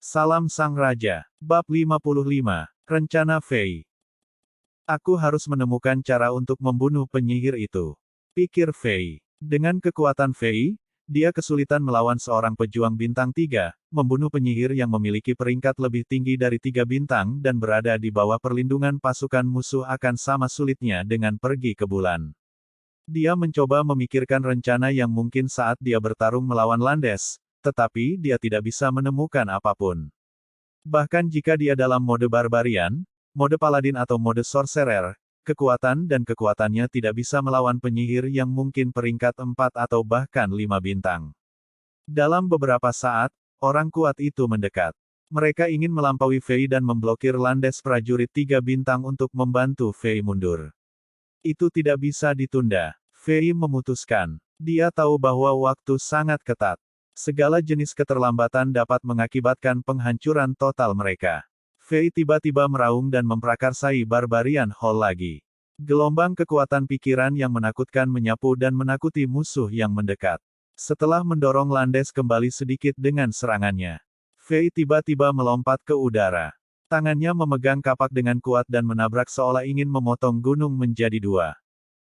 Salam Sang Raja. Bab 55. Rencana Fei. Aku harus menemukan cara untuk membunuh penyihir itu. Pikir Fei. Dengan kekuatan Fei, dia kesulitan melawan seorang pejuang bintang 3, membunuh penyihir yang memiliki peringkat lebih tinggi dari 3 bintang dan berada di bawah perlindungan pasukan musuh akan sama sulitnya dengan pergi ke bulan. Dia mencoba memikirkan rencana yang mungkin saat dia bertarung melawan Landes, tetapi dia tidak bisa menemukan apapun. Bahkan jika dia dalam mode barbarian, mode paladin atau mode sorcerer, kekuatan dan kekuatannya tidak bisa melawan penyihir yang mungkin peringkat 4 atau bahkan 5 bintang. Dalam beberapa saat, orang kuat itu mendekat. Mereka ingin melampaui Fei dan memblokir Landes prajurit 3 bintang untuk membantu Fei mundur. Itu tidak bisa ditunda. Fei memutuskan. Dia tahu bahwa waktu sangat ketat. Segala jenis keterlambatan dapat mengakibatkan penghancuran total mereka. Fei tiba-tiba meraung dan memprakarsai Barbarian Hall lagi. Gelombang kekuatan pikiran yang menakutkan menyapu dan menakuti musuh yang mendekat. Setelah mendorong Landes kembali sedikit dengan serangannya, Fei tiba-tiba melompat ke udara. Tangannya memegang kapak dengan kuat dan menabrak seolah ingin memotong gunung menjadi 2.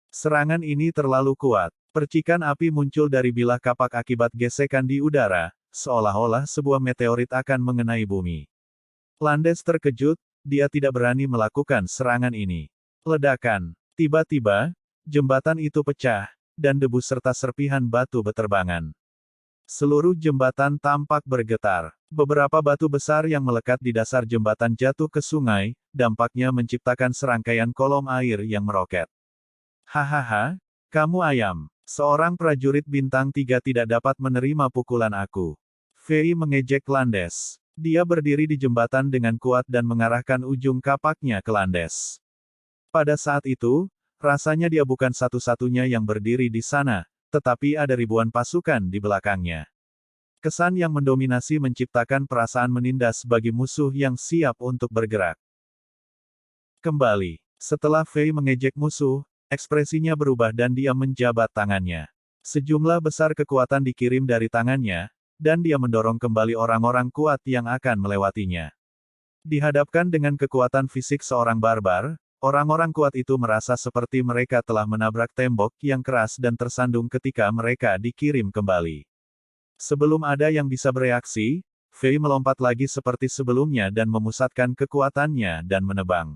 Serangan ini terlalu kuat. Percikan api muncul dari bilah kapak akibat gesekan di udara, seolah-olah sebuah meteorit akan mengenai bumi. Landes terkejut, dia tidak berani melakukan serangan ini. Ledakan. Tiba-tiba, jembatan itu pecah, dan debu serta serpihan batu beterbangan. Seluruh jembatan tampak bergetar. Beberapa batu besar yang melekat di dasar jembatan jatuh ke sungai, dampaknya menciptakan serangkaian kolom air yang meroket. Hahaha, kamu ayam. Seorang prajurit bintang 3 tidak dapat menerima pukulan aku. Fei mengejek Landes. Dia berdiri di jembatan dengan kuat dan mengarahkan ujung kapaknya ke Landes. Pada saat itu, rasanya dia bukan satu-satunya yang berdiri di sana, tetapi ada ribuan pasukan di belakangnya. Kesan yang mendominasi menciptakan perasaan menindas bagi musuh yang siap untuk bergerak. Kembali. Setelah Fei mengejek musuh, ekspresinya berubah dan dia menjabat tangannya. Sejumlah besar kekuatan dikirim dari tangannya, dan dia mendorong kembali orang-orang kuat yang akan melewatinya. Dihadapkan dengan kekuatan fisik seorang barbar, orang-orang kuat itu merasa seperti mereka telah menabrak tembok yang keras dan tersandung ketika mereka dikirim kembali. Sebelum ada yang bisa bereaksi, Fei melompat lagi seperti sebelumnya dan memusatkan kekuatannya dan menebang.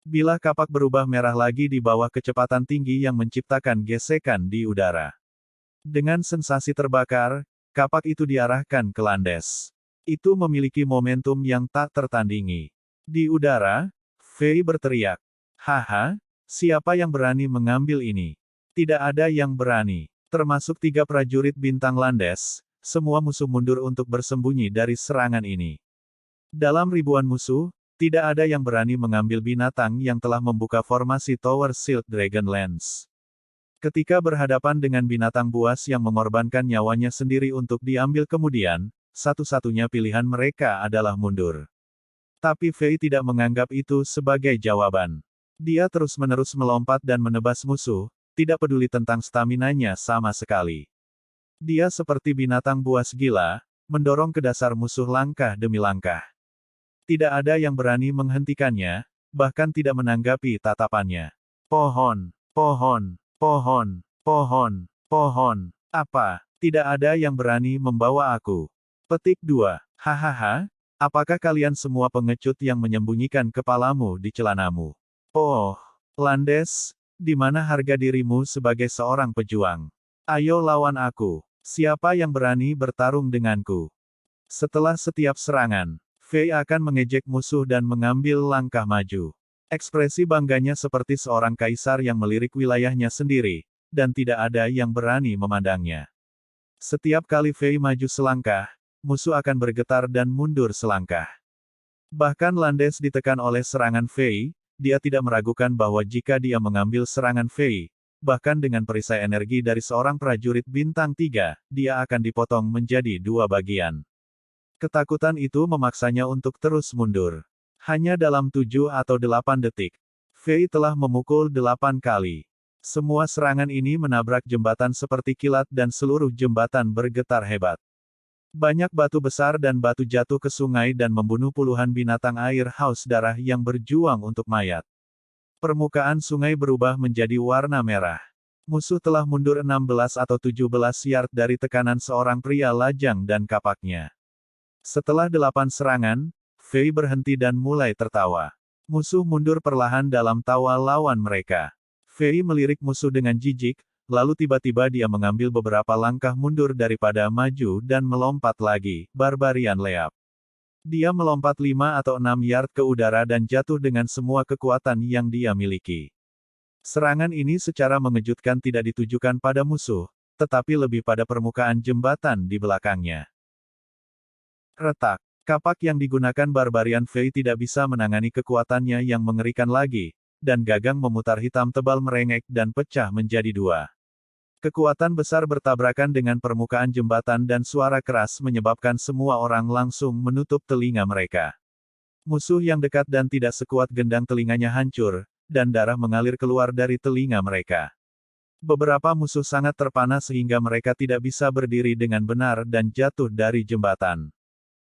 Bilah kapak berubah merah lagi di bawah kecepatan tinggi yang menciptakan gesekan di udara. Dengan sensasi terbakar, kapak itu diarahkan ke Landes. Itu memiliki momentum yang tak tertandingi. Di udara, Fei berteriak. Haha, siapa yang berani mengambil ini? Tidak ada yang berani. Termasuk 3 prajurit bintang Landes, semua musuh mundur untuk bersembunyi dari serangan ini. Dalam ribuan musuh, tidak ada yang berani mengambil binatang yang telah membuka formasi Tower Shield Dragonlance. Ketika berhadapan dengan binatang buas yang mengorbankan nyawanya sendiri untuk diambil kemudian, satu-satunya pilihan mereka adalah mundur. Tapi Fei tidak menganggap itu sebagai jawaban. Dia terus-menerus melompat dan menebas musuh, tidak peduli tentang staminanya sama sekali. Dia seperti binatang buas gila, mendorong ke dasar musuh langkah demi langkah. Tidak ada yang berani menghentikannya, bahkan tidak menanggapi tatapannya. Pohon, pohon, pohon, pohon, pohon. Apa? Tidak ada yang berani membawa aku. Petik 2. Hahaha, apakah kalian semua pengecut yang menyembunyikan kepalamu di celanamu? Oh, Landes, di mana harga dirimu sebagai seorang pejuang? Ayo lawan aku. Siapa yang berani bertarung denganku? Setelah setiap serangan, Fei akan mengejek musuh dan mengambil langkah maju. Ekspresi bangganya seperti seorang kaisar yang melirik wilayahnya sendiri, dan tidak ada yang berani memandangnya. Setiap kali Fei maju selangkah, musuh akan bergetar dan mundur selangkah. Bahkan Landes ditekan oleh serangan Fei, dia tidak meragukan bahwa jika dia mengambil serangan Fei, bahkan dengan perisai energi dari seorang prajurit bintang 3, dia akan dipotong menjadi 2 bagian. Ketakutan itu memaksanya untuk terus mundur. Hanya dalam 7 atau 8 detik, Fei telah memukul 8 kali. Semua serangan ini menabrak jembatan seperti kilat dan seluruh jembatan bergetar hebat. Banyak batu besar dan batu jatuh ke sungai dan membunuh puluhan binatang air haus darah yang berjuang untuk mayat. Permukaan sungai berubah menjadi warna merah. Musuh telah mundur 16 atau 17 yard dari tekanan seorang pria lajang dan kapaknya. Setelah 8 serangan, Fei berhenti dan mulai tertawa. Musuh mundur perlahan dalam tawa lawan mereka. Fei melirik musuh dengan jijik, lalu tiba-tiba dia mengambil beberapa langkah mundur daripada maju dan melompat lagi, Barbarian Leap. Dia melompat 5 atau 6 yard ke udara dan jatuh dengan semua kekuatan yang dia miliki. Serangan ini secara mengejutkan tidak ditujukan pada musuh, tetapi lebih pada permukaan jembatan di belakangnya. Retak. Kapak yang digunakan Barbarian Fei tidak bisa menangani kekuatannya yang mengerikan lagi, dan gagang memutar hitam tebal merengek dan pecah menjadi 2. Kekuatan besar bertabrakan dengan permukaan jembatan dan suara keras menyebabkan semua orang langsung menutup telinga mereka. Musuh yang dekat dan tidak sekuat gendang telinganya hancur, dan darah mengalir keluar dari telinga mereka. Beberapa musuh sangat terpana sehingga mereka tidak bisa berdiri dengan benar dan jatuh dari jembatan.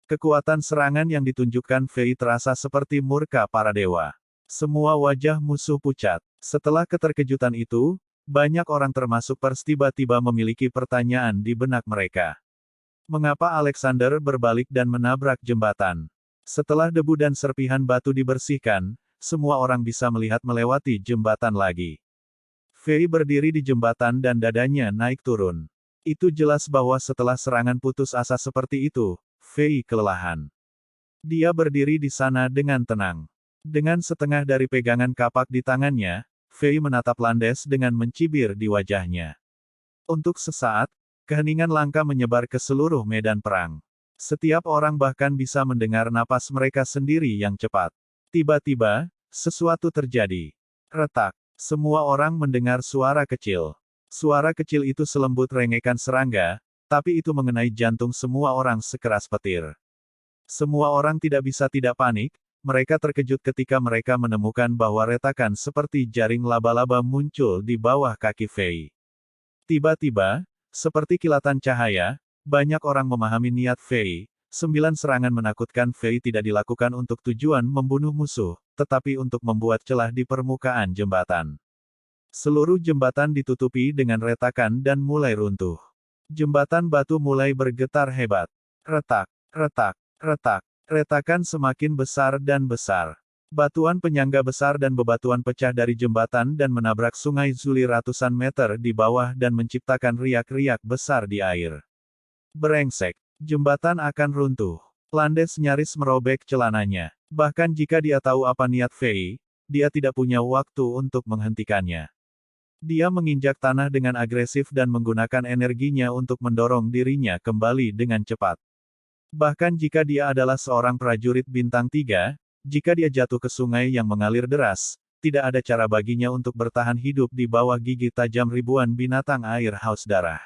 Kekuatan serangan yang ditunjukkan Fei terasa seperti murka para dewa. Semua wajah musuh pucat. Setelah keterkejutan itu, banyak orang termasuk Pers tiba-tiba memiliki pertanyaan di benak mereka. Mengapa Alexander berbalik dan menabrak jembatan? Setelah debu dan serpihan batu dibersihkan, semua orang bisa melihat melewati jembatan lagi. Fei berdiri di jembatan dan dadanya naik turun. Itu jelas bahwa setelah serangan putus asa seperti itu, Fei kelelahan. Dia berdiri di sana dengan tenang. Dengan setengah dari pegangan kapak di tangannya, Fei menatap Landes dengan mencibir di wajahnya. Untuk sesaat, keheningan langka menyebar ke seluruh medan perang. Setiap orang bahkan bisa mendengar napas mereka sendiri yang cepat. Tiba-tiba, sesuatu terjadi. Retak. Semua orang mendengar suara kecil. Suara kecil itu selembut rengekan serangga, tapi itu mengenai jantung semua orang sekeras petir. Semua orang tidak bisa tidak panik, mereka terkejut ketika mereka menemukan bahwa retakan seperti jaring laba-laba muncul di bawah kaki Fei. Tiba-tiba, seperti kilatan cahaya, banyak orang memahami niat Fei. 9 serangan menakutkan Fei tidak dilakukan untuk tujuan membunuh musuh, tetapi untuk membuat celah di permukaan jembatan. Seluruh jembatan ditutupi dengan retakan dan mulai runtuh. Jembatan batu mulai bergetar hebat. Retak, retak, retak. Retakan semakin besar dan besar. Batuan penyangga besar dan bebatuan pecah dari jembatan dan menabrak sungai Zuli ratusan meter di bawah dan menciptakan riak-riak besar di air. Brengsek. Jembatan akan runtuh. Landes nyaris merobek celananya. Bahkan jika dia tahu apa niat Fei, dia tidak punya waktu untuk menghentikannya. Dia menginjak tanah dengan agresif dan menggunakan energinya untuk mendorong dirinya kembali dengan cepat. Bahkan jika dia adalah seorang prajurit bintang 3, jika dia jatuh ke sungai yang mengalir deras, tidak ada cara baginya untuk bertahan hidup di bawah gigi tajam ribuan binatang air haus darah.